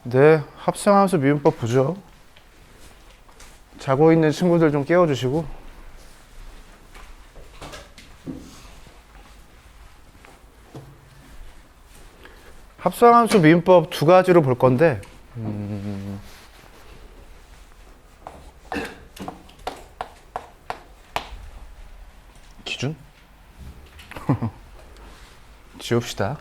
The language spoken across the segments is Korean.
네, 합성함수 미분법 보죠. 자고 있는 친구들 좀 깨워주시고. 합성함수 미분법 두 가지로 볼 건데, 기준? 지웁시다.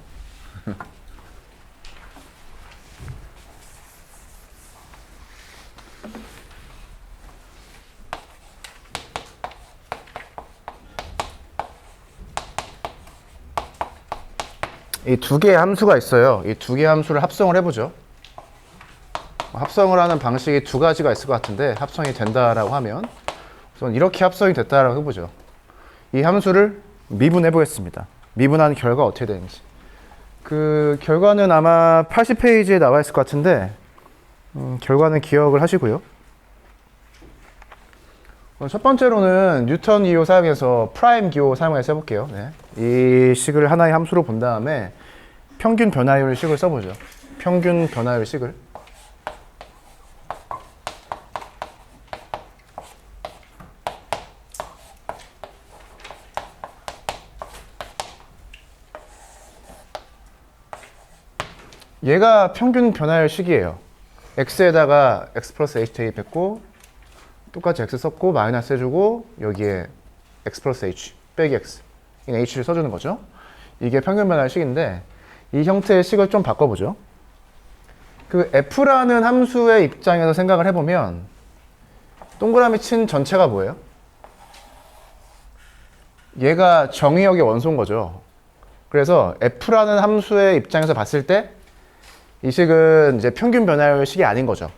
이 두 개의 함수가 있어요. 이 두 개의 함수를 합성을 해보죠. 합성을 하는 방식이 두 가지가 있을 것 같은데, 합성이 된다라고 하면 우선 이렇게 합성이 됐다라고 해보죠. 이 함수를 미분해 보겠습니다. 미분한 결과 어떻게 되는지. 그 결과는 아마 80페이지에 나와 있을 것 같은데, 결과는 기억을 하시고요. 첫 번째로는 뉴턴 기호 사용해서 프라임 기호 사용해서 해볼게요. 네. 이 식을 하나의 함수로 본 다음에 평균 변화율 식을 써보죠. 평균 변화율 식을. 얘가 평균 변화율 식이에요. x에다가 x 플러스 h 대입했고, 똑같이 x 썼고 마이너스 해주고 여기에 x 플러스 h 빼기 x h를 써주는 거죠. 이게 평균 변화의 식인데 이 형태의 식을 좀 바꿔보죠. 그 f라는 함수의 입장에서 생각을 해보면 동그라미 친 전체가 뭐예요? 얘가 정의역의 원소인 거죠. 그래서 f라는 함수의 입장에서 봤을 때 이 식은 이제 평균 변화율 식이 아닌 거죠.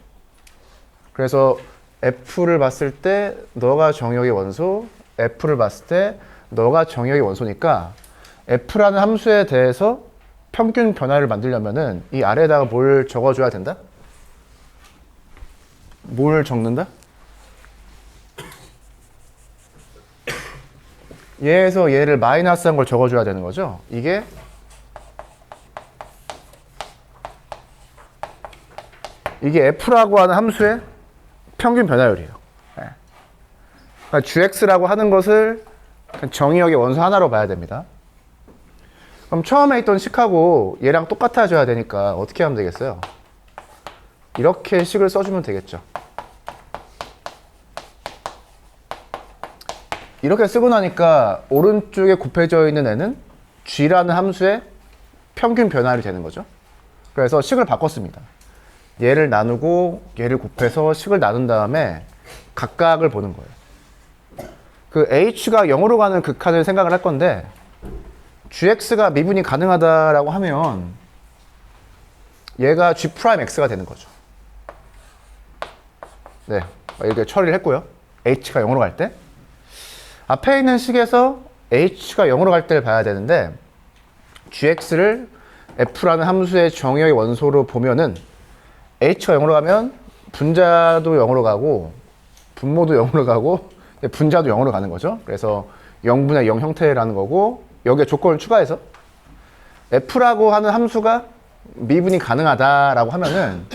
그래서 f를 봤을 때 너가 정의역의 원소, f를 봤을 때 너가 정의역의 원소니까 f라는 함수에 대해서 평균 변화를 만들려면은 이 아래에다가 뭘 적어줘야 된다? 뭘 적는다? 얘에서 얘를 마이너스한 걸 적어줘야 되는 거죠. 이게 f라고 하는 함수의 평균 변화율이에요. 네. 그러니까 gx라고 하는 것을 정의역의 원소 하나로 봐야 됩니다. 그럼 처음에 있던 식하고 얘랑 똑같아져야 되니까 어떻게 하면 되겠어요? 이렇게 식을 써주면 되겠죠. 이렇게 쓰고 나니까 오른쪽에 곱해져 있는 애는 g라는 함수의 평균 변화율이 되는 거죠. 그래서 식을 바꿨습니다. 얘를 나누고 얘를 곱해서 식을 나눈 다음에 각각을 보는 거예요. 그 h가 0으로 가는 극한을 생각을 할 건데 gx가 미분이 가능하다라고 하면 얘가 g'x가 되는 거죠. 네, 이렇게 처리를 했고요. h가 0으로 갈 때 앞에 있는 식에서 h가 0으로 갈 때를 봐야 되는데 gx를 f라는 함수의 정의역의 원소로 보면은 h가 0으로 가면 분자도 0으로 가고 분모도 0으로 가고 분자도 0으로 가는 거죠. 그래서 0분의 0 형태라는 거고 여기에 조건을 추가해서 f라고 하는 함수가 미분이 가능하다라고 하면은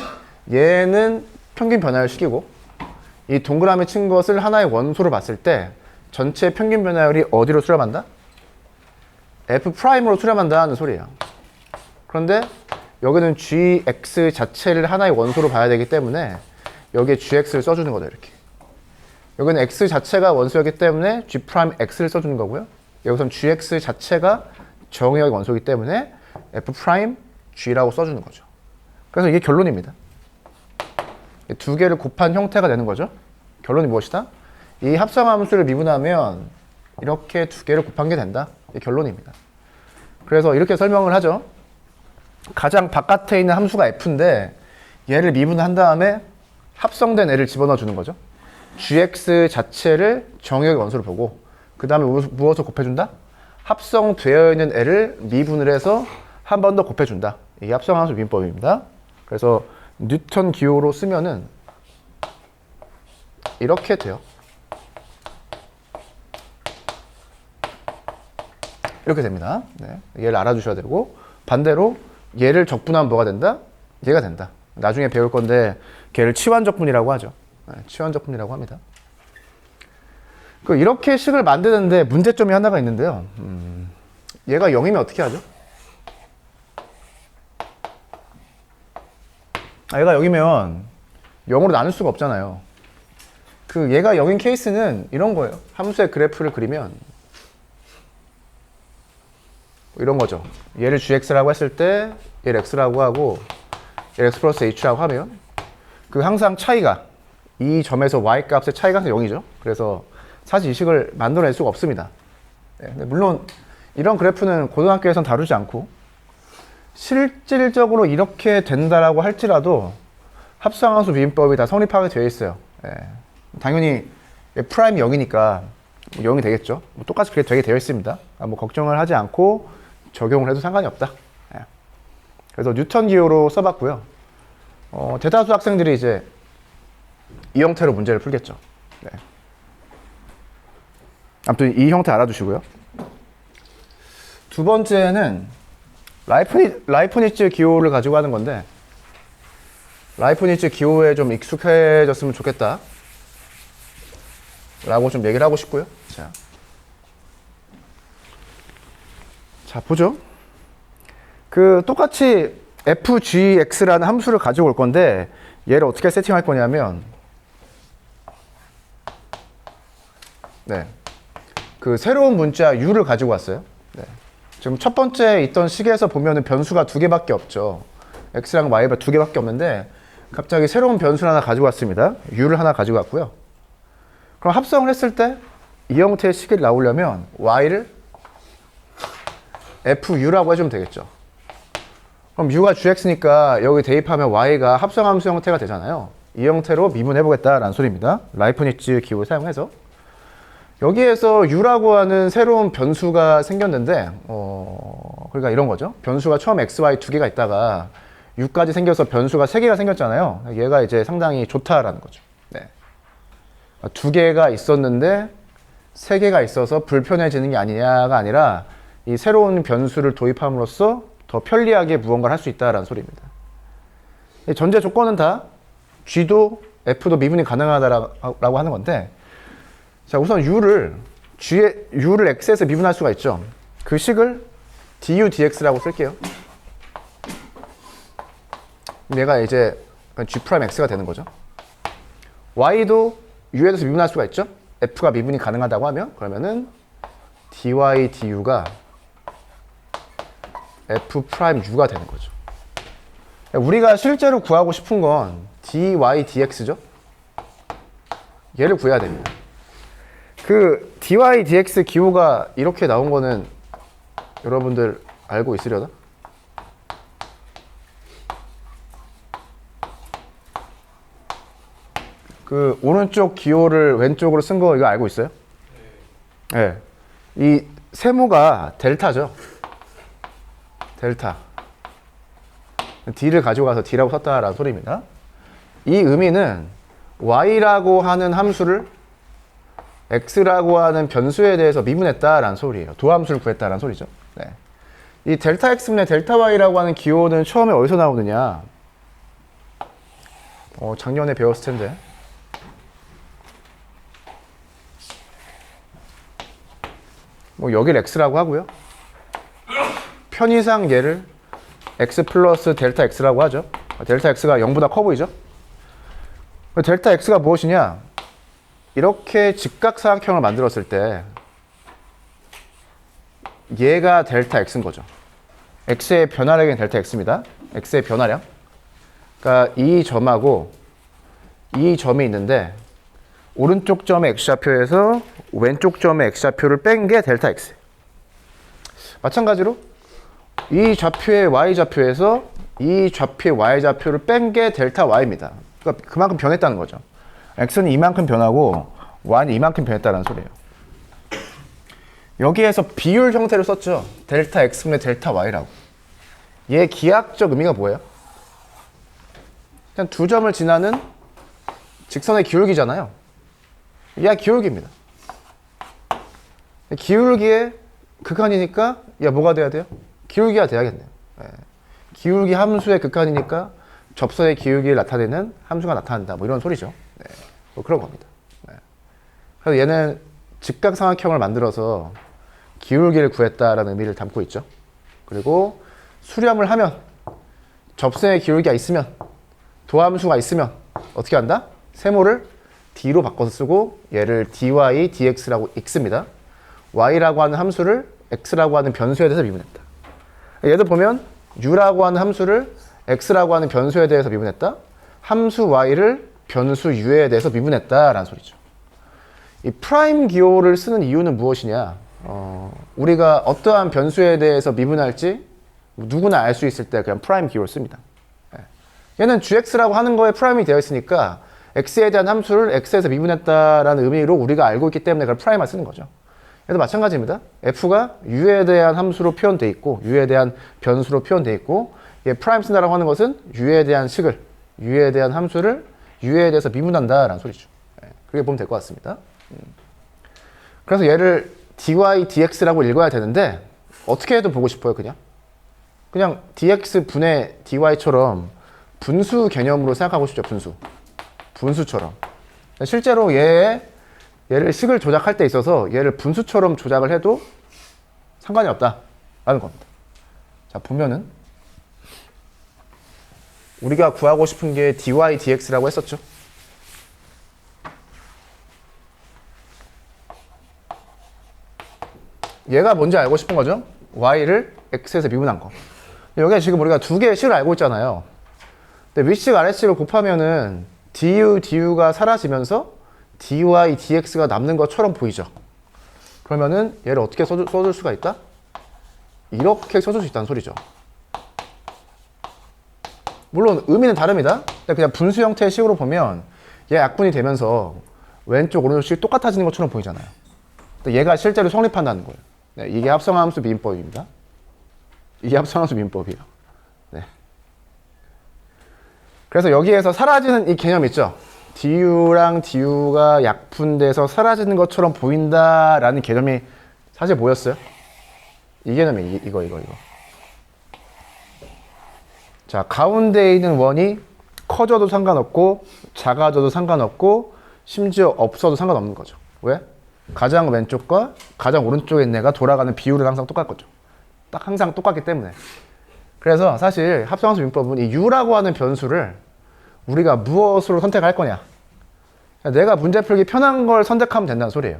얘는 평균 변화율 식이고 이 동그라미 친 것을 하나의 원소로 봤을 때 전체 평균 변화율이 어디로 수렴한다? f'으로 수렴한다는 소리예요. 그런데 여기는 gx 자체를 하나의 원소로 봐야 되기 때문에 여기에 gx를 써주는 거죠. 이렇게. 여기는 x 자체가 원소이기 때문에 g'x를 써주는 거고요. 여기선 gx 자체가 정의역의 원소이기 때문에 f'g라고 써주는 거죠. 그래서 이게 결론입니다. 두 개를 곱한 형태가 되는 거죠. 결론이 무엇이다? 이 합성함수를 미분하면 이렇게 두 개를 곱한 게 된다. 이게 결론입니다. 그래서 이렇게 설명을 하죠. 가장 바깥에 있는 함수가 f인데 얘를 미분한 다음에 합성된 애를 집어넣어 주는 거죠. gx 자체를 정의역의 원소로 보고 그 다음에 무엇을 곱해준다? 합성되어 있는 애를 미분을 해서 한 번 더 곱해준다. 이게 합성함수 미분법입니다. 그래서 뉴턴 기호로 쓰면은 이렇게 돼요. 이렇게 됩니다. 네. 얘를 알아주셔야 되고 반대로 얘를 적분하면 뭐가 된다? 얘가 된다. 나중에 배울 건데 걔를 치환적분이라고 하죠. 치환적분이라고 합니다. 이렇게 식을 만드는데 문제점이 하나가 있는데요. 얘가 0이면 어떻게 하죠? 얘가 0이면 0으로 나눌 수가 없잖아요. 얘가 0인 케이스는 이런 거예요. 함수의 그래프를 그리면 이런 거죠. 얘를 gx라고 했을 때 얘를 x라고 하고 얘를 x 플러스 h라고 하면 항상 차이가 이 점에서 y 값의 차이가 항상 0이죠. 그래서 사실 이 식을 만들어낼 수가 없습니다. 근데 물론 이런 그래프는 고등학교에서는 다루지 않고 실질적으로 이렇게 된다라고 할지라도 합성함수 비빔법이 다 성립하게 되어 있어요. 당연히 프라임이 0이니까 0이 되겠죠. 똑같이 그렇게 되게 되어 있습니다. 걱정을 하지 않고 적용을 해도 상관이 없다. 그래서 뉴턴 기호로 써봤고요. 대다수 학생들이 이제 이 형태로 문제를 풀겠죠. 아무튼 이 형태 알아두시고요. 두 번째는 라이프니츠 기호를 가지고 하는 건데, 라이프니츠 기호에 좀 익숙해졌으면 좋겠다 라고 좀 얘기를 하고 싶고요. 자 보죠. 똑같이 fgx라는 함수를 가지고 올 건데 얘를 어떻게 세팅할 거냐면 새로운 문자 u를 가지고 왔어요. 지금 첫 번째 있던 식에서 보면은 변수가 두 개밖에 없죠. x랑 y가 두 개밖에 없는데 갑자기 새로운 변수를 하나 가지고 왔습니다. u를 하나 가지고 왔고요. 그럼 합성을 했을 때 이 형태의 식이 나오려면 y를 fu라고 해주면 되겠죠. 그럼 u가 gx니까 여기 대입하면 y가 합성함수 형태가 되잖아요. 이 형태로 미분해보겠다라는 소리입니다. 라이프니츠 기호를 사용해서. 여기에서 u라고 하는 새로운 변수가 생겼는데 그러니까 이런 거죠. 변수가 처음 x, y 두 개가 있다가 u까지 생겨서 변수가 세 개가 생겼잖아요. 얘가 이제 상당히 좋다라는 거죠. 두 개가 있었는데 세 개가 있어서 불편해지는 게 아니냐가 아니라 이 새로운 변수를 도입함으로써 더 편리하게 무언가를 할 수 있다라는 소리입니다. 전제 조건은 다 g도 f도 미분이 가능하다라고 하는 건데, 자 우선 u를 x에서 미분할 수가 있죠. 그 식을 du dx라고 쓸게요. 얘가 이제 g'x가 되는 거죠. y도 u에서 미분할 수가 있죠. f가 미분이 가능하다고 하면 그러면은 dy du가 f'u가 되는 거죠. 우리가 실제로 구하고 싶은 건 dy dx죠. 얘를 구해야 됩니다. dy dx 기호가 이렇게 나온 거는 여러분들 알고 있으려나? 오른쪽 기호를 왼쪽으로 쓴 거 이거 알고 있어요? 네. 이 세모가 델타죠. 델타. d를 가지고 가서 d라고 썼다라는 소리입니다. 이 의미는 y라고 하는 함수를 x라고 하는 변수에 대해서 미분했다라는 소리예요. 도함수를 구했다라는 소리죠. 이 델타 x분의 델타 y라고 하는 기호는 처음에 어디서 나오느냐? 작년에 배웠을 텐데. 여길 x라고 하고요. 편의상 얘를 x 플러스 델타 x라고 하죠. 델타 x가 0보다 커 보이죠? 델타 x가 무엇이냐? 이렇게 직각사각형을 만들었을 때 얘가 델타 x인 거죠. x의 변화량이 델타 x입니다. x의 변화량. 그러니까 이 점하고 이 점이 있는데 오른쪽 점의 x좌표에서 왼쪽 점의 x좌표를 뺀 게 델타 x. 마찬가지로 이 좌표의 y좌표에서 이 좌표의 y좌표를 뺀 게 델타 y입니다. 그러니까 그만큼 변했다는 거죠. x는 이만큼 변하고 y는 이만큼 변했다는 소리예요. 여기에서 비율 형태를 썼죠. 델타 x분의 델타 y라고. 얘 기하학적 의미가 뭐예요? 그냥 두 점을 지나는 직선의 기울기잖아요. 얘가 기울기입니다. 기울기의 극한이니까 뭐가 돼야 돼요? 기울기가 돼야겠네요. 기울기 함수의 극한이니까 접선의 기울기를 나타내는 함수가 나타난다. 뭐 이런 소리죠. 네. 뭐 그런 겁니다. 네. 그래서 얘는 직각삼각형을 만들어서 기울기를 구했다라는 의미를 담고 있죠. 그리고 수렴을 하면 접선의 기울기가 있으면 도함수가 있으면 어떻게 한다? 세모를 d로 바꿔서 쓰고 얘를 dy, dx라고 읽습니다. y라고 하는 함수를 x라고 하는 변수에 대해서 미분했다. 얘도 보면 u라고 하는 함수를 x라고 하는 변수에 대해서 미분했다. 함수 y를 변수 u에 대해서 미분했다라는 소리죠. 이 프라임 기호를 쓰는 이유는 무엇이냐? 우리가 어떠한 변수에 대해서 미분할지 누구나 알 수 있을 때 그냥 프라임 기호를 씁니다. 얘는 gx라고 하는 거에 프라임이 되어 있으니까 x에 대한 함수를 x에서 미분했다라는 의미로 우리가 알고 있기 때문에 그걸 프라임을 쓰는 거죠. 얘도 마찬가지입니다. f가 u에 대한 함수로 표현되어 있고 u에 대한 변수로 표현되어 있고 얘 프라임 쓴다라고 하는 것은 u에 대한 식을 u에 대한 함수를 u에 대해서 미분한다라는 소리죠. 그렇게 보면 될 것 같습니다. 그래서 얘를 dy, dx라고 읽어야 되는데 어떻게 해도 보고 싶어요. 그냥 dx 분의 dy처럼 분수 개념으로 생각하고 싶죠. 분수처럼. 실제로 얘를 식을 조작할 때 있어서 얘를 분수처럼 조작을 해도 상관이 없다라는 겁니다. 자, 보면은 우리가 구하고 싶은 게 dy, dx라고 했었죠. 얘가 뭔지 알고 싶은 거죠. y를 x에서 미분한 거. 여기에 지금 우리가 두 개의 식을 알고 있잖아요. 근데 윗식 아래식을 곱하면은 du가 사라지면서 dy, dx가 남는 것처럼 보이죠. 그러면은 얘를 어떻게 써줄 수가 있다? 이렇게 써줄 수 있다는 소리죠. 물론 의미는 다릅니다. 근데 그냥 분수 형태의 식으로 보면 얘 약분이 되면서 왼쪽 오른쪽씩 똑같아지는 것처럼 보이잖아요. 근데 얘가 실제로 성립한다는 거예요. 네, 이게 합성함수 미분법입니다. 이게 합성함수 미분법이에요. 네. 그래서 여기에서 사라지는 이 개념 있죠. du랑 du가 약분돼서 사라지는 것처럼 보인다라는 개념이 사실 뭐였어요? 이 개념이 이거. 자, 가운데에 있는 원이 커져도 상관없고 작아져도 상관없고 심지어 없어도 상관없는 거죠. 왜? 가장 왼쪽과 가장 오른쪽에 있는 애가 돌아가는 비율은 항상 똑같거죠. 딱 항상 똑같기 때문에. 그래서 사실 합성함수 미분법은 이 u라고 하는 변수를 우리가 무엇으로 선택할 거냐. 내가 문제 풀기 편한 걸 선택하면 된다는 소리예요.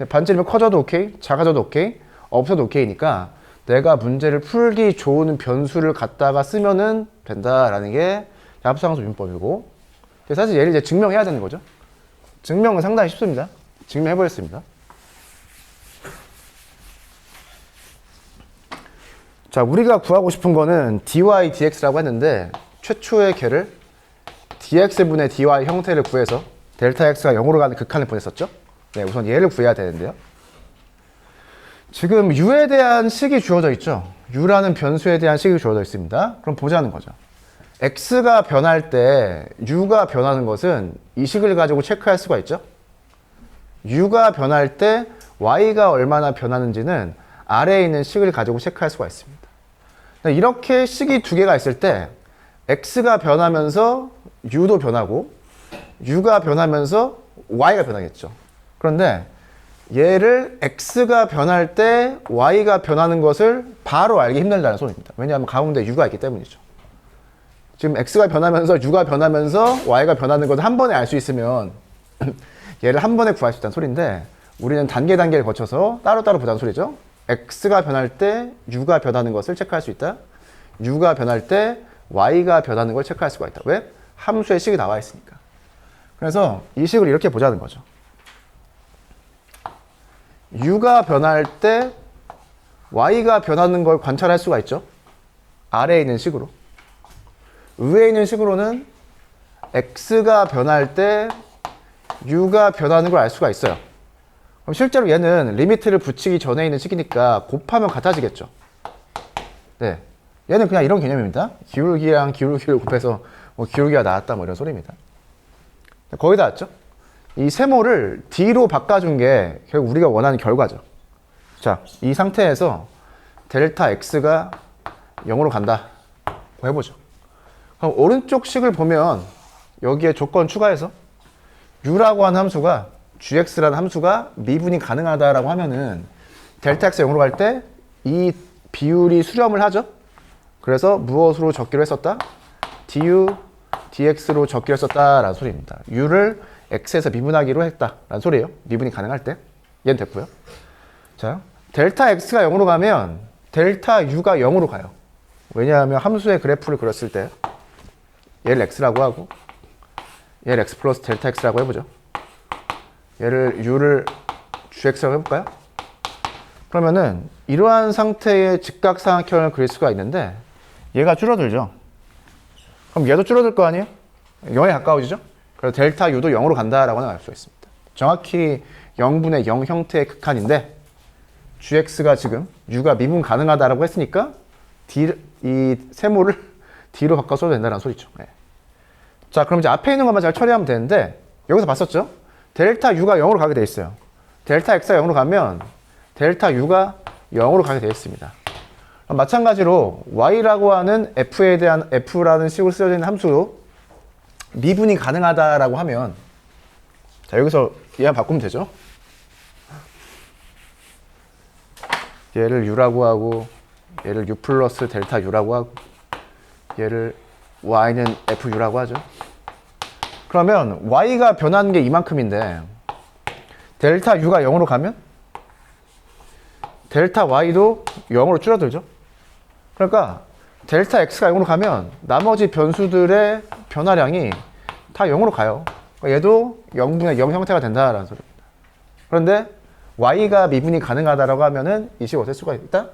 반지름이 커져도 오케이, 작아져도 오케이, 없어도 오케이니까 내가 문제를 풀기 좋은 변수를 갖다가 쓰면은 된다라는 게 합성함수 미분법이고, 사실 얘를 이제 증명해야 되는 거죠. 증명은 상당히 쉽습니다. 증명해보겠습니다. 자, 우리가 구하고 싶은 거는 dy, dx라고 했는데 최초의 걔를 dx분의 dy 형태를 구해서 델타 x가 0으로 가는 극한을 보냈었죠. 네, 우선 얘를 구해야 되는데요. 지금 u에 대한 식이 주어져 있죠. u라는 변수에 대한 식이 주어져 있습니다. 그럼 보자는 거죠. x가 변할 때 u가 변하는 것은 이 식을 가지고 체크할 수가 있죠. u가 변할 때 y가 얼마나 변하는지는 아래에 있는 식을 가지고 체크할 수가 있습니다. 이렇게 식이 두 개가 있을 때 x가 변하면서 u도 변하고 u가 변하면서 y가 변하겠죠. 그런데 얘를 x가 변할 때 y가 변하는 것을 바로 알기 힘들다는 소리입니다. 왜냐하면 가운데 u가 있기 때문이죠. 지금 x가 변하면서 u가 변하면서 y가 변하는 것을 한 번에 알 수 있으면 얘를 한 번에 구할 수 있다는 소리인데 우리는 단계를 거쳐서 따로따로 보자는 소리죠. x가 변할 때 u가 변하는 것을 체크할 수 있다. u가 변할 때 y가 변하는 걸 체크할 수가 있다. 왜? 함수의 식이 나와 있으니까. 그래서 이 식을 이렇게 보자는 거죠. u가 변할 때 y가 변하는 걸 관찰할 수가 있죠. 아래에 있는 식으로. 위에 있는 식으로는 x가 변할 때 u가 변하는 걸 알 수가 있어요. 그럼 실제로 얘는 리미트를 붙이기 전에 있는 식이니까 곱하면 같아지겠죠. 네, 얘는 그냥 이런 개념입니다. 기울기랑 기울기를 곱해서 뭐 기울기가 나왔다 뭐 이런 소리입니다. 거의 다 왔죠? 이 세모를 d로 바꿔준 게 결국 우리가 원하는 결과죠. 자, 이 상태에서 델타 x가 0으로 간다. 해보죠. 그럼 오른쪽 식을 보면 여기에 조건 추가해서 u라고 하는 함수가 gx라는 함수가 미분이 가능하다라고 하면은 델타 x 0으로 갈 때 이 비율이 수렴을 하죠. 그래서 무엇으로 적기로 했었다? du dx로 적기로 했었다라는 소리입니다. u를 x에서 미분하기로 했다라는 소리예요. 미분이 가능할 때. 얘는 됐고요. 자, 델타 x가 0으로 가면 델타 u가 0으로 가요. 왜냐하면 함수의 그래프를 그렸을 때 얘를 x라고 하고 얘를 x 플러스 델타 x라고 해보죠. 얘를 u를 gx라고 해볼까요? 그러면은 이러한 상태의 직각삼각형을 그릴 수가 있는데 얘가 줄어들죠. 그럼 얘도 줄어들 거 아니에요? 0에 가까워지죠? 그래서 델타 u도 0으로 간다라고 알 수 있습니다. 정확히 0분의 0 형태의 극한인데 gx가 지금 u가 미분 가능하다라고 했으니까 이 세모를 d로 바꿔 써도 된다는 소리죠. 네. 자, 그럼 이제 앞에 있는 것만 잘 처리하면 되는데 여기서 봤었죠? 델타 u가 0으로 가게 돼 있어요. 델타 x가 0으로 가면 델타 u가 0으로 가게 되어 있습니다. 마찬가지로 y라고 하는 f에 대한 f라는 식으로 쓰여져 있는 함수로 미분이 가능하다라고 하면 자, 여기서 얘만 바꾸면 되죠. 얘를 u라고 하고 얘를 u 플러스 델타 u라고 하고 얘를 y는 fu라고 하죠. 그러면 y가 변하는 게 이만큼인데 델타 u가 0으로 가면 델타 y도 0으로 줄어들죠. 그러니까 델타 x가 0으로 가면 나머지 변수들의 변화량이 다 0으로 가요. 그러니까 얘도 0분의 0 형태가 된다라는 소리입니다. 그런데 y가 미분이 가능하다라고 하면은 이 식을 어떻게 쓸 수가 있다?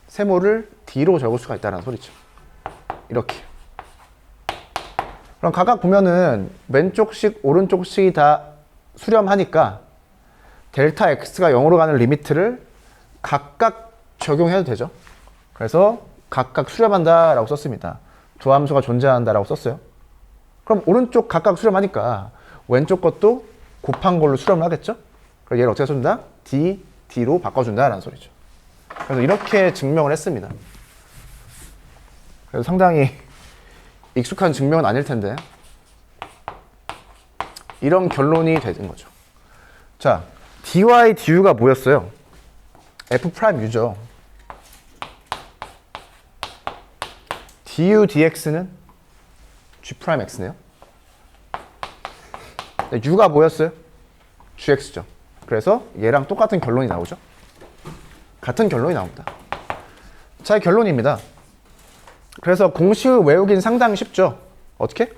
세모를 d로 적을 수가 있다는 소리죠. 이렇게. 그럼 각각 보면은 왼쪽식, 오른쪽식이 다 수렴하니까 델타 x가 0으로 가는 리미트를 각각 적용해도 되죠. 그래서 각각 수렴한다라고 썼습니다. 두 함수가 존재한다라고 썼어요. 그럼 오른쪽 각각 수렴하니까 왼쪽 것도 곱한 걸로 수렴을 하겠죠. 그래서 얘를 어떻게 써준다? d로 바꿔준다라는 소리죠. 그래서 이렇게 증명을 했습니다. 그래서 상당히 익숙한 증명은 아닐 텐데 이런 결론이 되는 거죠. 자, dy, du가 뭐였어요? f'u죠. du, dx는 g'x네요. u가 뭐였어요? gx죠. 그래서 얘랑 똑같은 결론이 나오죠. 같은 결론이 나옵니다. 자, 결론입니다. 그래서 공식을 외우긴 상당히 쉽죠. 어떻게?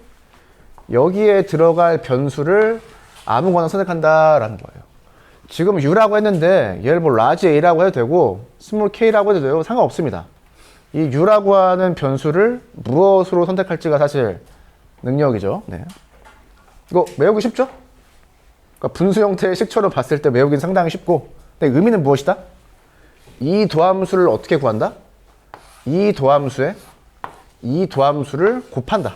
여기에 들어갈 변수를 아무거나 선택한다라는 거예요. 지금 u라고 했는데 얘를 뭐 large a라고 해도 되고 small k라고 해도 돼요. 상관없습니다. 이 u라고 하는 변수를 무엇으로 선택할지가 사실 능력이죠. 네. 이거 외우기 쉽죠? 그러니까 분수 형태의 식처럼 봤을 때 외우긴 상당히 쉽고, 근데 의미는 무엇이다? 이 도함수를 어떻게 구한다? 이 도함수를 곱한다.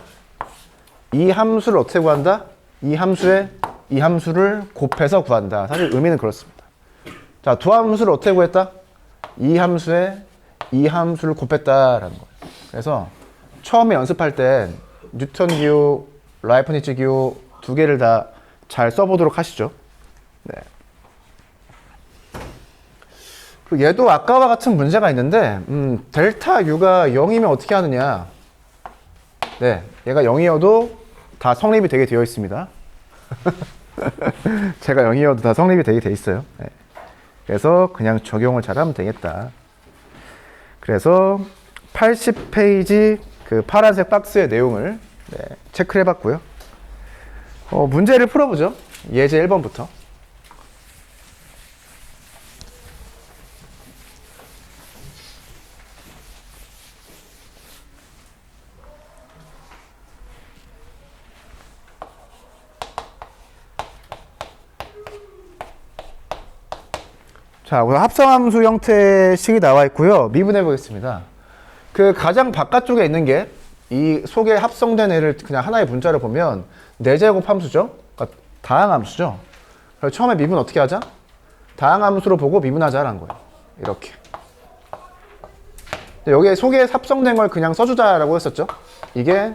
이 함수를 어떻게 구한다? 이 함수를 곱해서 구한다. 사실 의미는 그렇습니다. 자, 도함수를 어떻게 구했다? 이 함수를 곱했다라는 거예요. 그래서 처음에 연습할 때 뉴턴 기호, 라이프니츠 기호 두 개를 다 잘 써보도록 하시죠. 네. 그리고 얘도 아까와 같은 문제가 있는데 델타 u가 0이면 어떻게 하느냐. 네, 얘가 0이어도 다 성립이 되게 되어 있습니다. 제가 0이어도 다 성립이 되게 돼 있어요. 네. 그래서 그냥 적용을 잘하면 되겠다. 그래서 80페이지 그 파란색 박스의 내용을 체크를 해봤고요. 문제를 풀어보죠. 예제 1번부터. 자, 우선 합성함수 형태의 식이 나와 있고요. 미분해 보겠습니다. 그 가장 바깥쪽에 있는 게 이 속에 합성된 애를 그냥 하나의 문자를 보면 4제곱 함수죠. 그러니까 다항함수죠. 그래서 처음에 미분 어떻게 하자? 다항함수로 보고 미분하자라는 거예요. 이렇게. 여기에 속에 합성된 걸 그냥 써주자라고 했었죠. 이게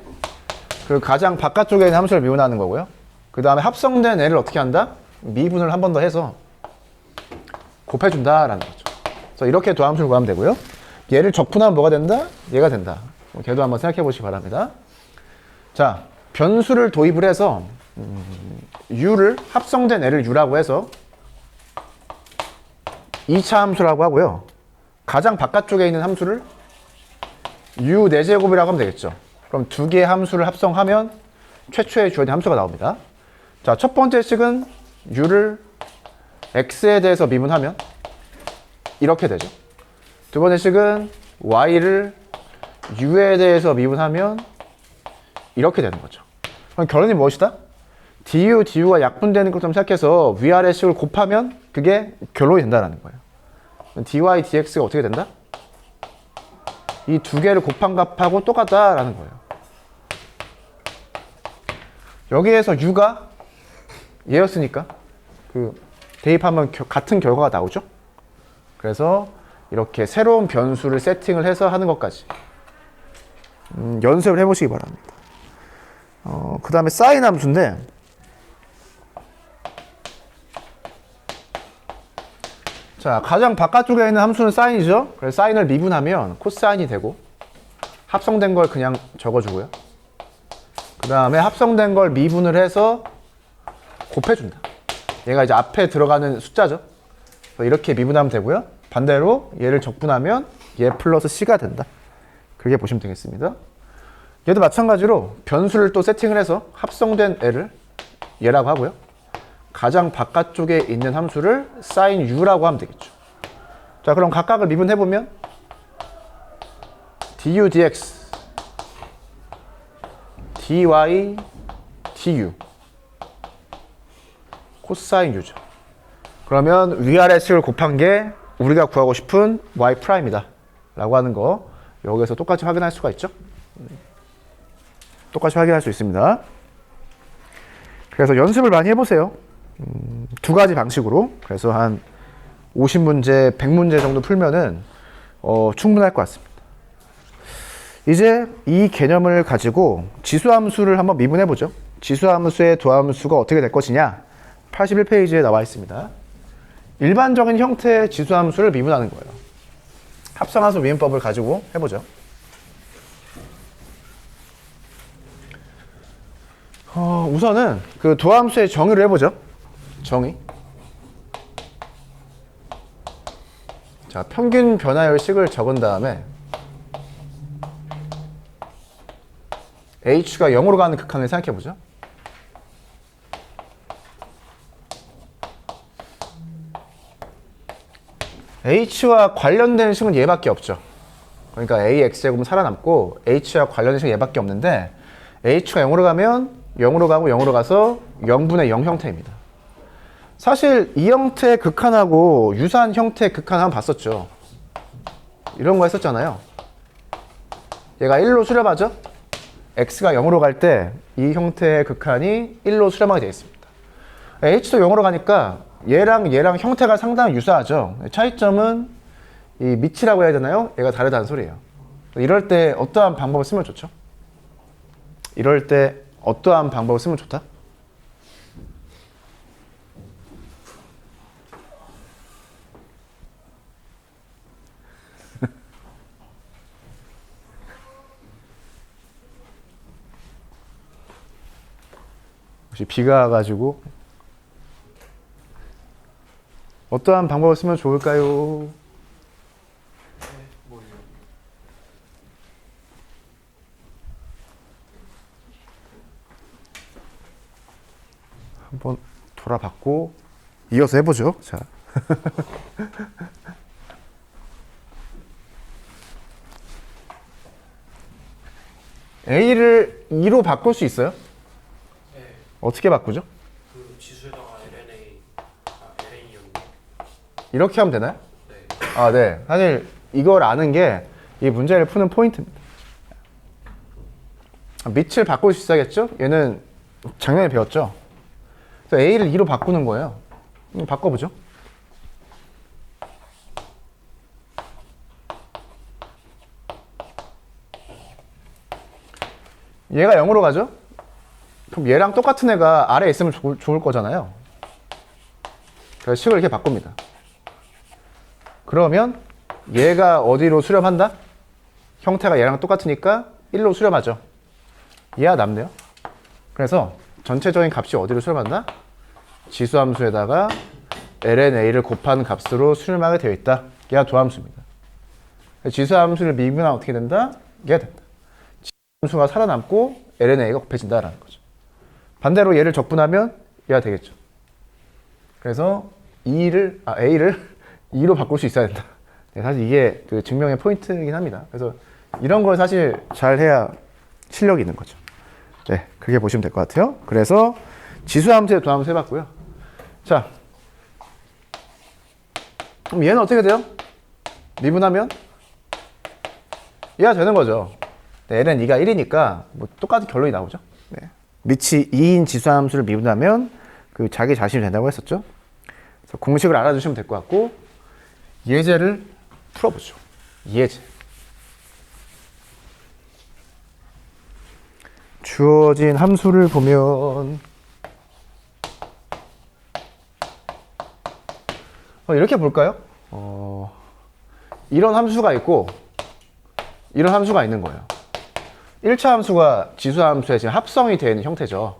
그 가장 바깥쪽에 있는 함수를 미분하는 거고요. 그 다음에 합성된 애를 어떻게 한다? 미분을 한 번 더 해서 곱해준다라는 거죠. 그래서 이렇게 도함수를 구하면 되고요. 얘를 적분하면 뭐가 된다? 얘가 된다. 걔도 한번 생각해 보시기 바랍니다. 자, 변수를 도입을 해서 u를 합성된 애를 u라고 해서 2차 함수라고 하고요. 가장 바깥쪽에 있는 함수를 u 4제곱이라고 하면 되겠죠. 그럼 두 개의 함수를 합성하면 최초의 주어진 함수가 나옵니다. 자, 첫 번째 식은 u를 x에 대해서 미분하면 이렇게 되죠. 두 번째 식은 y를 u에 대해서 미분하면 이렇게 되는 거죠. 그럼 결론이 무엇이다? du가 약분되는 것처럼 생각해서 위아래 식을 곱하면 그게 결론이 된다는 거예요. dy, dx가 어떻게 된다? 이 두 개를 곱한 값하고 똑같다라는 거예요. 여기에서 u가 얘였으니까 그 대입하면 같은 결과가 나오죠. 그래서 이렇게 새로운 변수를 세팅을 해서 하는 것까지 연습을 해보시기 바랍니다. 그 다음에 사인 함수인데 자, 가장 바깥쪽에 있는 함수는 사인이죠. 그래서 사인을 미분하면 코사인이 되고 합성된 걸 그냥 적어주고요. 그 다음에 합성된 걸 미분을 해서 곱해준다. 얘가 이제 앞에 들어가는 숫자죠. 이렇게 미분하면 되고요. 반대로 얘를 적분하면 얘 플러스 c가 된다. 그렇게 보시면 되겠습니다. 얘도 마찬가지로 변수를 또 세팅을 해서 합성된 애를 얘라고 하고요. 가장 바깥쪽에 있는 함수를 sin u라고 하면 되겠죠. 자, 그럼 각각을 미분해보면 du dx, dy du 코사인 u죠. 그러면 위아래 식을 곱한 게 우리가 구하고 싶은 y'이다 라고 하는 거 여기서 똑같이 확인할 수가 있죠. 똑같이 확인할 수 있습니다. 그래서 연습을 많이 해보세요. 두 가지 방식으로. 그래서 한 50문제, 100문제 정도 풀면은 충분할 것 같습니다. 이제 이 개념을 가지고 지수함수를 한번 미분해보죠. 지수함수의 도함수가 어떻게 될 것이냐? 81페이지에 나와 있습니다. 일반적인 형태의 지수함수를 미분하는 거예요. 합성함수 미분법을 가지고 해보죠. 우선은 그 도함수의 정의를 해보죠. 정의. 자, 평균 변화율식을 적은 다음에 h가 0으로 가는 극한을 생각해보죠. h와 관련된 식은 얘밖에 없죠. 그러니까 ax제곱은 살아남고 h와 관련된 식은 얘밖에 없는데 h가 0으로 가면 0으로 가고 0으로 가서 0분의 0 형태입니다. 사실 이 형태의 극한하고 유사한 형태의 극한 한번 봤었죠. 이런 거 했었잖아요. 얘가 1로 수렴하죠. x가 0으로 갈 때 이 형태의 극한이 1로 수렴하게 되어 있습니다. h도 0으로 가니까 얘랑 형태가 상당히 유사하죠. 차이점은 이 밑이라고 해야 되나요? 얘가 다르다는 소리예요. 이럴 때 어떠한 방법을 쓰면 좋죠? 이럴 때 어떠한 방법을 쓰면 좋다? 혹시 비가 와가지고 어떠한 방법을 쓰면 좋을까요? 한번 돌아봤고 이어서 해보죠. 자, A를 2로 바꿀 수 있어요? 네. 어떻게 바꾸죠? 그 지수에다가 LNA, LN이었네. 이렇게 하면 되나요? 네. 아, 네. 사실 이걸 아는 게 이 문제를 푸는 포인트입니다. 밑을 바꿀 수 있어야겠죠? 얘는 작년에 배웠죠? 그래서 A를 2로 바꾸는 거예요. 바꿔보죠. 얘가 0으로 가죠? 그럼 얘랑 똑같은 애가 아래에 있으면 좋을 거잖아요. 그래서 식을 이렇게 바꿉니다. 그러면 얘가 어디로 수렴한다? 형태가 얘랑 똑같으니까 1로 수렴하죠. 얘가 남네요. 그래서 전체적인 값이 어디로 수렴한다? 지수함수에다가 lna를 곱한 값으로 수렴하게 되어 있다. 얘가 도함수입니다. 지수함수를 미분하면 어떻게 된다? 얘가 된다. 지수함수가 살아남고 lna가 곱해진다라는 거죠. 반대로 얘를 적분하면 얘가 되겠죠. 그래서 a를 2로 바꿀 수 있어야 된다. 네, 사실 이게 그 증명의 포인트이긴 합니다. 그래서 이런 걸 사실 잘 해야 실력이 있는 거죠. 네, 그렇게 보시면 될 것 같아요. 그래서 지수함수에 도함수 해봤고요. 자, 그럼 얘는 어떻게 돼요? 미분하면 얘가 되는 거죠. 네, ln 2가 1이니까 뭐 똑같은 결론이 나오죠. 네. 밑이 2인 지수함수를 미분하면 그 자기 자신이 된다고 했었죠. 그래서 공식을 알아주시면 될 것 같고, 예제를 풀어보죠. 예제. 주어진 함수를 보면 이렇게 볼까요? 이런 함수가 있고 이런 함수가 있는 거예요. 1차 함수가 지수함수의 지금 합성이 되어 있는 형태죠.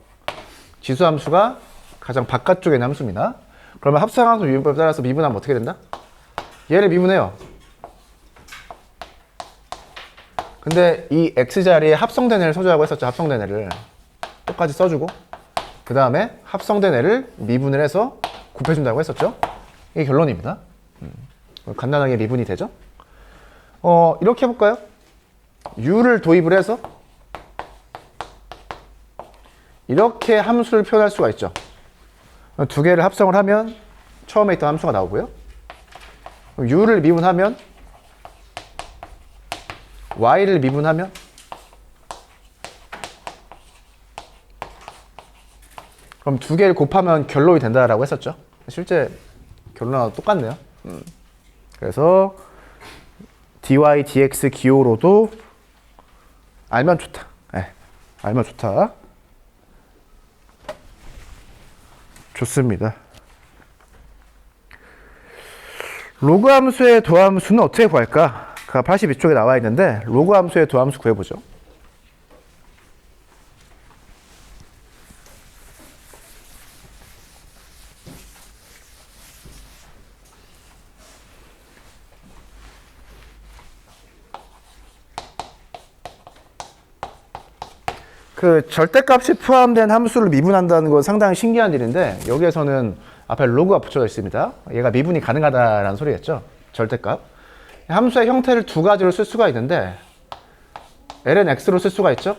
지수함수가 가장 바깥쪽에 있는 함수입니다. 그러면 합성함수 미분법에 따라서 미분하면 어떻게 된다? 얘를 미분해요. 근데 이 x자리에 합성된 애를 써주라고 했었죠. 합성된 애를 똑같이 써주고 그 다음에 합성된 애를 미분을 해서 곱해준다고 했었죠. 이게 결론입니다. 간단하게 미분이 되죠. 이렇게 해볼까요? u를 도입을 해서 이렇게 함수를 표현할 수가 있죠. 두 개를 합성을 하면 처음에 있던 함수가 나오고요. u를 미분하면 y를 미분하면 그럼 두 개를 곱하면 결론이 된다라고 했었죠. 실제 결론하고 똑같네요. 그래서 dy, dx 기호로도 알면 좋다. 네, 알면 좋다. 좋습니다. 로그 함수의 도함수는 어떻게 구할까? 82쪽에 나와 있는데 로그 함수의 도함수 구해보죠. 그 절대값이 포함된 함수를 미분한다는 건 상당히 신기한 일인데 여기에서는 앞에 로그가 붙여져 있습니다. 얘가 미분이 가능하다라는 소리겠죠. 절대값. 함수의 형태를 두 가지로 쓸 수가 있는데 ln x로 쓸 수가 있죠.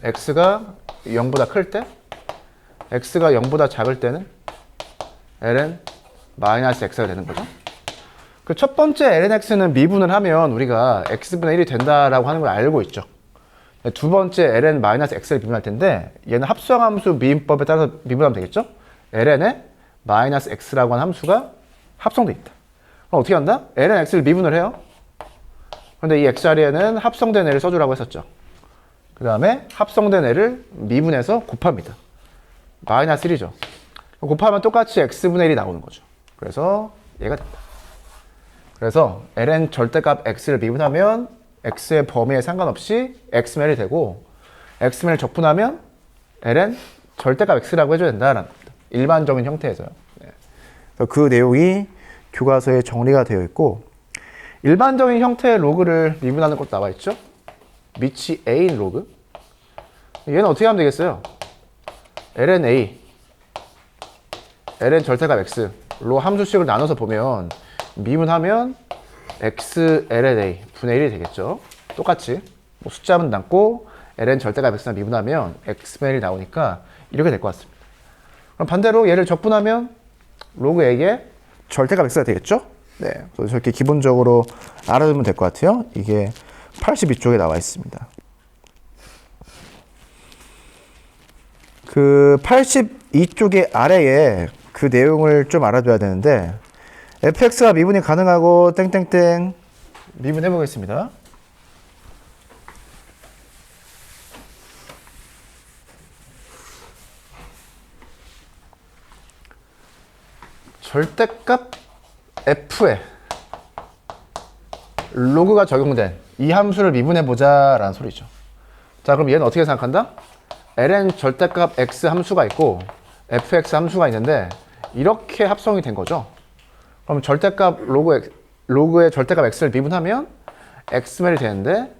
x가 0보다 클 때, x가 0보다 작을 때는 ln 마이너스 x가 되는 거죠. 그 첫 번째 ln x는 미분을 하면 우리가 x분의 1이 된다라고 하는 걸 알고 있죠. 두 번째 ln 마이너스 x를 미분할 텐데 얘는 합성함수 미분법에 따라서 미분하면 되겠죠. ln에 마이너스 x라고 하는 함수가 합성돼 있다. 그럼 어떻게 한다? ln x를 미분을 해요. 그런데 이 x 자리에는 합성된 애를 써주라고 했었죠. 그 다음에 합성된 애를 미분해서 곱합니다. 마이너스 1이죠. 곱하면 똑같이 x분의 1이 나오는 거죠. 그래서 얘가 된다. 그래서 ln 절대값 x를 미분하면 x의 범위에 상관없이 x면이 되고 x면을 적분하면 ln 절대값 x라고 해줘야 된다라는 겁니다. 일반적인 형태에서요. 네. 그래서 그 내용이 교과서에 정리가 되어 있고 일반적인 형태의 로그를 미분하는 것도 나와 있죠. 밑이 a인 로그. 얘는 어떻게 하면 되겠어요? ln a, ln 절대값 x로 함수식을 나눠서 보면 미분하면 x ln a 분의 1이 되겠죠. 똑같이 뭐 숫자만 남고 ln 절대값 x나 미분하면 x분의 1이 나오니까 이렇게 될 것 같습니다. 그럼 반대로 얘를 적분하면 로그 a에 절대값 x가 되겠죠. 네, 그래서 이렇게 기본적으로 알아두면 될 것 같아요. 이게 82쪽에 나와 있습니다. 그 82쪽의 아래에 그 내용을 좀 알아둬야 되는데 fx가 미분이 가능하고 땡땡땡 미분해 보겠습니다. 절대값 f에 로그가 적용된 이 함수를 미분해보자 라는 소리죠. 자, 그럼 얘는 어떻게 생각한다? ln 절대값 x 함수가 있고 fx 함수가 있는데 이렇게 합성이 된 거죠. 그럼 절대값 로그의 절대값 x를 미분하면 x멜이 되는데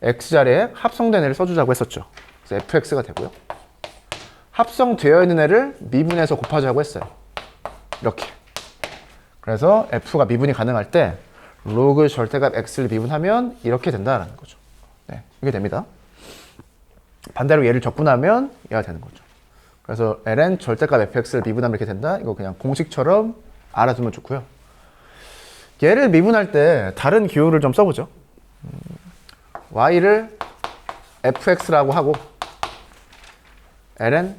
x 자리에 합성된 애를 써주자고 했었죠. 그래서 fx가 되고요. 합성되어 있는 애를 미분해서 곱하자고 했어요. 이렇게. 그래서 f가 미분이 가능할 때 로그 절대값 x를 미분하면 이렇게 된다라는 거죠. 네, 이게 됩니다. 반대로 얘를 적분하면 얘가 되는 거죠. 그래서 ln 절대값 fx를 미분하면 이렇게 된다. 이거 그냥 공식처럼 알아두면 좋고요. 얘를 미분할 때 다른 기호를 좀 써보죠. y를 fx라고 하고 ln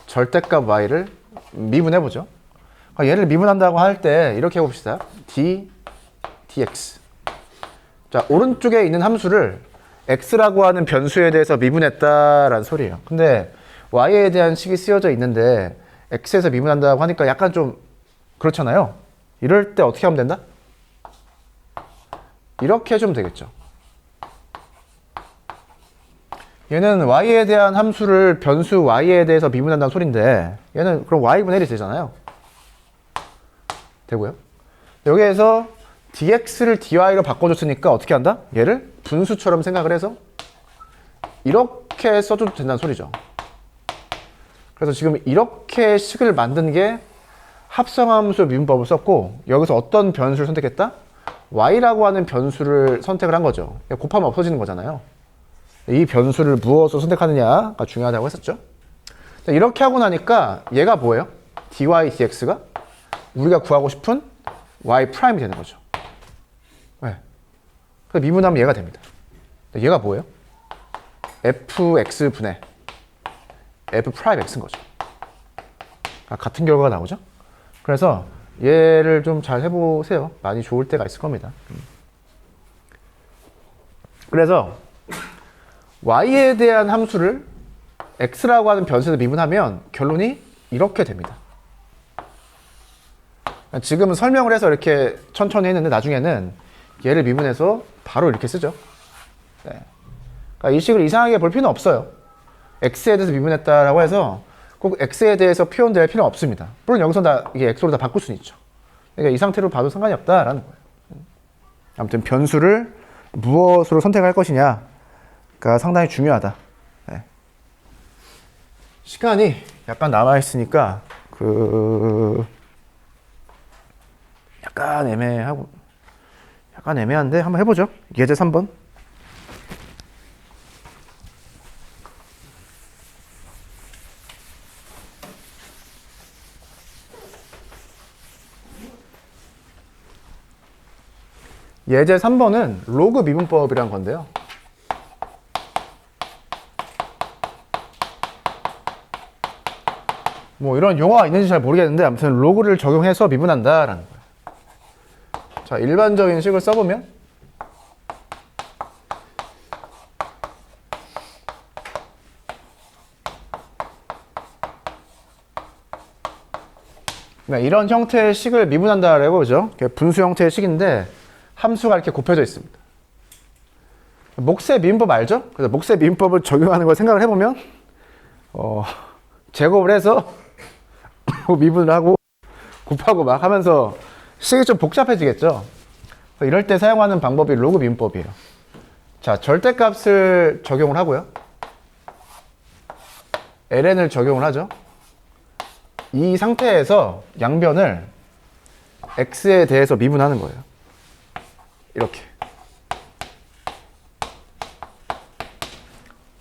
절대값 y를 미분해보죠. 얘를 미분한다고 할 때 이렇게 해봅시다. dx. 자, 오른쪽에 있는 함수를 x라고 하는 변수에 대해서 미분했다라는 소리예요. 근데 y에 대한 식이 쓰여져 있는데 x에서 미분한다고 하니까 약간 좀 그렇잖아요. 이럴 때 어떻게 하면 된다? 이렇게 해주면 되겠죠. 얘는 y에 대한 함수를 변수 y에 대해서 미분한다는 소린데 얘는 그럼 y분의 1이 되잖아요. 되고요. 여기에서 dx를 dy로 바꿔줬으니까 어떻게 한다? 얘를 분수처럼 생각을 해서 이렇게 써줘도 된다는 소리죠. 그래서 지금 이렇게 식을 만든 게 합성함수 미분법을 썼고 여기서 어떤 변수를 선택했다? y라고 하는 변수를 선택을 한 거죠. 곱하면 없어지는 거잖아요. 이 변수를 무엇으로 선택하느냐가 중요하다고 했었죠. 이렇게 하고 나니까 얘가 뭐예요? dy dx가 우리가 구하고 싶은 y 프라임이 되는 거죠. 네. 그래서 미분하면 얘가 됩니다. 얘가 뭐예요? fx 분의 f 프라임 x인 거죠. 같은 결과가 나오죠. 그래서 얘를 좀 잘 해보세요. 많이 좋을 때가 있을 겁니다. 그래서 y에 대한 함수를 x라고 하는 변수에서 미분하면 결론이 이렇게 됩니다. 지금은 설명을 해서 이렇게 천천히 했는데 나중에는 얘를 미분해서 바로 이렇게 쓰죠. 네. 그러니까 이 식을 이상하게 볼 필요는 없어요. x에 대해서 미분했다라고 해서 꼭 x에 대해서 표현될 필요는 없습니다. 물론 여기서 다 이게 x로 다 바꿀 수는 있죠. 그러니까 이 상태로 봐도 상관이 없다라는 거예요. 아무튼 변수를 무엇으로 선택할 것이냐가 상당히 중요하다. 네. 시간이 약간 남아 있으니까 약간 애매한데 한번 해보죠. 예제 3번. 예제 3번은 로그 미분법이란 건데요. 뭐 이런 용어가 있는지 잘 모르겠는데 아무튼 로그를 적용해서 미분한다라는 거예요. 자, 일반적인 식을 써보면 이런 형태의 식을 미분한다라고 그러죠. 분수 형태의 식인데 함수가 이렇게 곱해져 있습니다. 몫의 미분법 알죠? 그래서 몫의 미분법을 적용하는 걸 생각을 해보면 제곱을 해서 미분을 하고 곱하고 막 하면서 식이 좀 복잡해지겠죠. 이럴 때 사용하는 방법이 로그 미분법이에요. 자, 절대값을 적용을 하고요. ln을 적용을 하죠. 이 상태에서 양변을 x에 대해서 미분하는 거예요. 이렇게.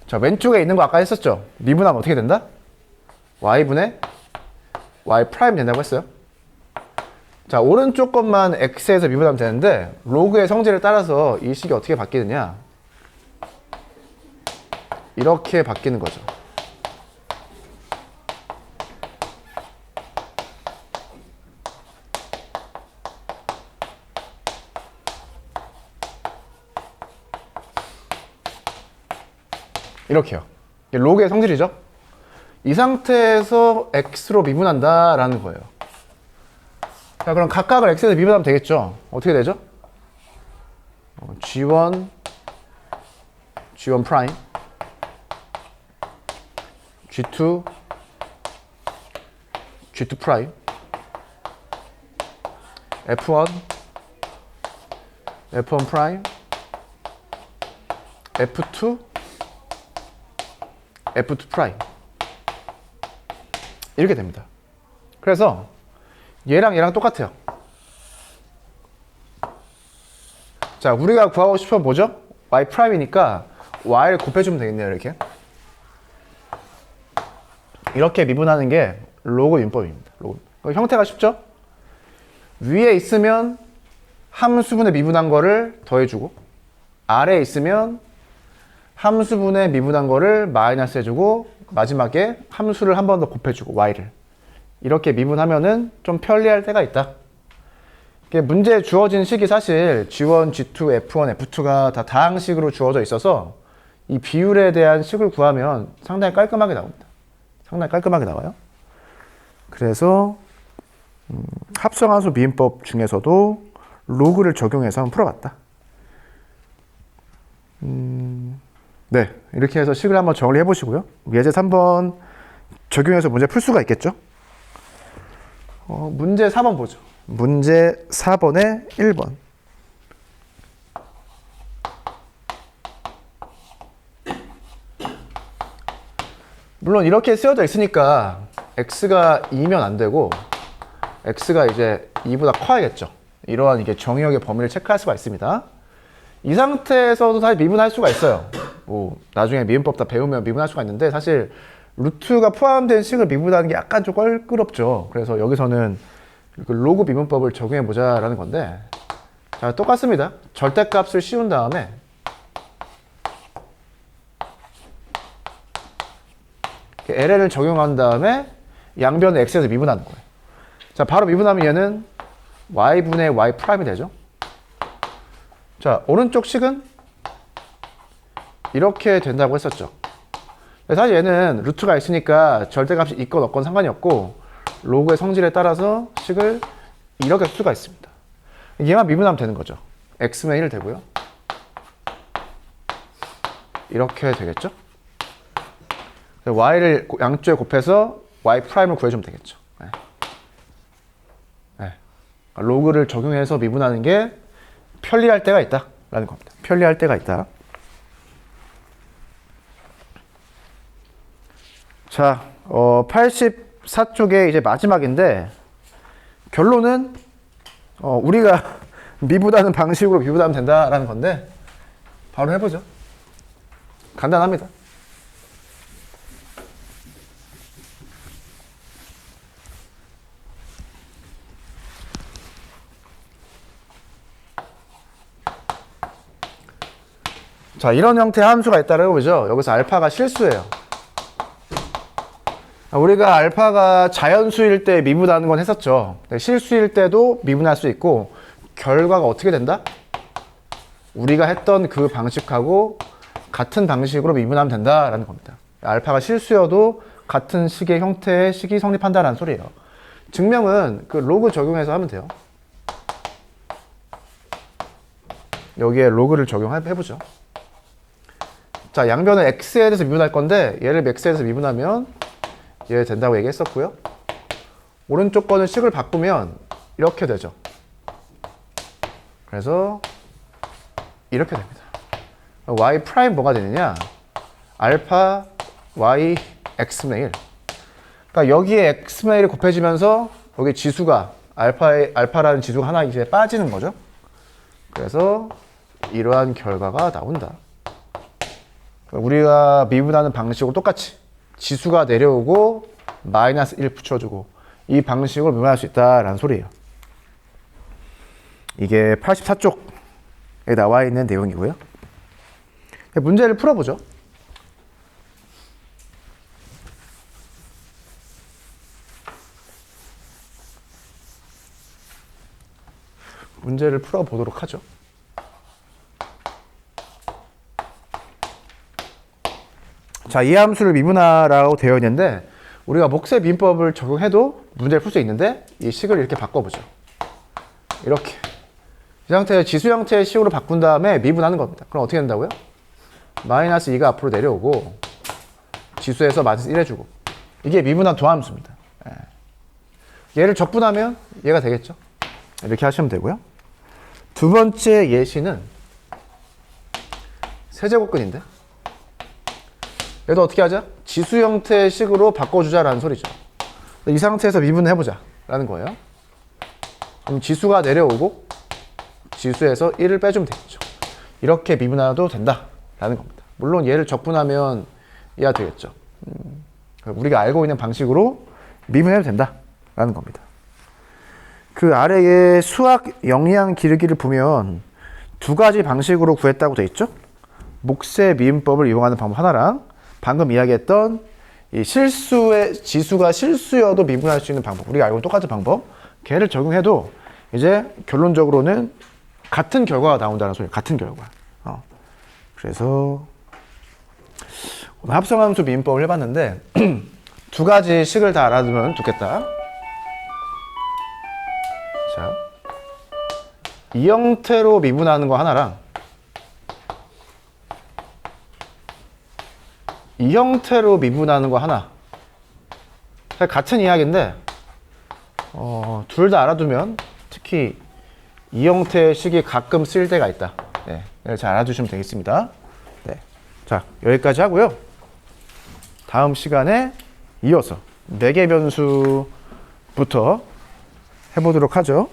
자, 왼쪽에 있는 거 아까 했었죠? 미분하면 어떻게 된다? y분의 y 프라임 된다고 했어요. 자, 오른쪽 것만 x에서 미분하면 되는데 로그의 성질을 따라서 이 식이 어떻게 바뀌느냐? 이렇게 바뀌는 거죠. 이렇게요. 이게 로그의 성질이죠. 이 상태에서 x로 미분한다라는 거예요. 자, 그럼 각각을 x에서 미분하면 되겠죠. 어떻게 되죠? g1 프라임, g2 프라임, f1 프라임, f2 프라임 이렇게 됩니다. 그래서 얘랑 똑같아요. 자, 우리가 구하고 싶은 건 뭐죠? y 프라임이니까 y를 곱해주면 되겠네요. 이렇게 미분하는 게 로그 민법입니다. 형태가 쉽죠? 위에 있으면 함수분의 미분한 거를 더해주고, 아래에 있으면 함수분의 미분한 거를 마이너스 해주고, 마지막에 함수를 한 번 더 곱해주고, y를. 이렇게 미분하면은 좀 편리할 때가 있다. 문제에 주어진 식이 사실 G1, G2, F1, F2가 다 다항식으로 주어져 있어서 이 비율에 대한 식을 구하면 상당히 깔끔하게 나옵니다. 상당히 깔끔하게 나와요. 그래서 합성함수 미분법 중에서도 로그를 적용해서 한번 풀어봤다. 네, 이렇게 해서 식을 한번 정리해 보시고요. 예제 3번 적용해서 문제 풀 수가 있겠죠? 문제 4번 보죠. 문제 4번에 1번. 물론 이렇게 쓰여져 있으니까 x가 2면 안 되고 x가 이제 2보다 커야겠죠. 이러한 이게 정의역의 범위를 체크할 수가 있습니다. 이 상태에서도 사실 미분할 수가 있어요. 뭐 나중에 미분법 다 배우면 미분할 수가 있는데 사실 루트가 포함된 식을 미분하는 게 약간 좀 껄끄럽죠. 그래서 여기서는 로그 미분법을 적용해 보자라는 건데, 자, 똑같습니다. 절대값을 씌운 다음에 ln을 적용한 다음에 양변을 x에서 미분하는 거예요. 자, 바로 미분하면 얘는 y분의 y 프라임이 되죠. 자, 오른쪽 식은 이렇게 된다고 했었죠. 사실 얘는 루트가 있으니까 절대값이 있건 없건 상관이 없고 로그의 성질에 따라서 식을 이렇게 쓸 수가 있습니다. 얘만 미분하면 되는 거죠. x분의 1 되고요. 이렇게 되겠죠. y를 양쪽에 곱해서 y 프라임을 구해주면 되겠죠. 네. 네. 로그를 적용해서 미분하는 게 편리할 때가 있다라는 겁니다. 편리할 때가 있다. 자, 84쪽에 이제 마지막인데 결론은 우리가 미분하는 방식으로 미분하면 된다라는 건데 바로 해보죠. 간단합니다. 자, 이런 형태의 함수가 있다라고 보죠. 여기서 알파가 실수예요. 우리가 알파가 자연수일 때 미분하는 건 했었죠. 실수일 때도 미분할 수 있고 결과가 어떻게 된다? 우리가 했던 그 방식하고 같은 방식으로 미분하면 된다라는 겁니다. 알파가 실수여도 같은 식의 형태의 식이 성립한다라는 소리예요. 증명은 그 로그 적용해서 하면 돼요. 여기에 로그를 적용해보죠. 자, 양변을 x에 대해서 미분할 건데 얘를 x에 대해서 미분하면 얘 된다고 얘기했었고요. 오른쪽 거는 식을 바꾸면 이렇게 되죠. 그래서 이렇게 됩니다. y 프라임 뭐가 되느냐? 알파 y x분의 1. 그러니까 여기에 x분의 1이 곱해지면서 여기 지수가 알파라는 지수가 하나 이제 빠지는 거죠. 그래서 이러한 결과가 나온다. 우리가 미분하는 방식으로 똑같이 지수가 내려오고 마이너스 1 붙여주고 이 방식으로 미분할 수 있다라는 소리예요. 이게 84쪽에 나와 있는 내용이고요. 문제를 풀어보죠. 문제를 풀어보도록 하죠. 자, 이 함수를 미분하라고 되어 있는데 우리가 목세 미분법을 적용해도 문제를 풀 수 있는데 이 식을 이렇게 바꿔보죠. 이렇게 이 상태를 지수 형태의 식으로 바꾼 다음에 미분하는 겁니다. 그럼 어떻게 된다고요? 마이너스 2가 앞으로 내려오고 지수에서 마이너스 1 해주고 이게 미분한 도함수입니다. 얘를 적분하면 얘가 되겠죠. 이렇게 하시면 되고요. 두 번째 예시는 세제곱근인데 얘도 어떻게 하자? 지수 형태의 식으로 바꿔주자라는 소리죠. 이 상태에서 미분해보자 라는 거예요. 그럼 지수가 내려오고 지수에서 1을 빼주면 되겠죠. 이렇게 미분해도 된다라는 겁니다. 물론 얘를 적분하면 얘가 되겠죠. 우리가 알고 있는 방식으로 미분해도 된다라는 겁니다. 그 아래에 수학 영양 기르기를 보면 두 가지 방식으로 구했다고 돼 있죠. 몫의 미분법을 이용하는 방법 하나랑 방금 이야기했던 이 실수의 지수가 실수여도 미분할 수 있는 방법, 우리가 알고 있는 똑같은 방법, 걔를 적용해도 이제 결론적으로는 같은 결과가 나온다는 소리예요. 같은 결과. 그래서 오늘 합성함수 미분법을 해봤는데 두 가지 식을 다 알아두면 좋겠다. 자, 이 형태로 미분하는 거 하나랑 이 형태로 미분하는 거 하나. 사실 같은 이야기인데 둘 다 알아두면 특히 이 형태의 식이 가끔 쓰일 때가 있다. 네, 이걸 잘 알아두시면 되겠습니다. 네, 자 여기까지 하고요. 다음 시간에 이어서 4개 변수부터 해보도록 하죠.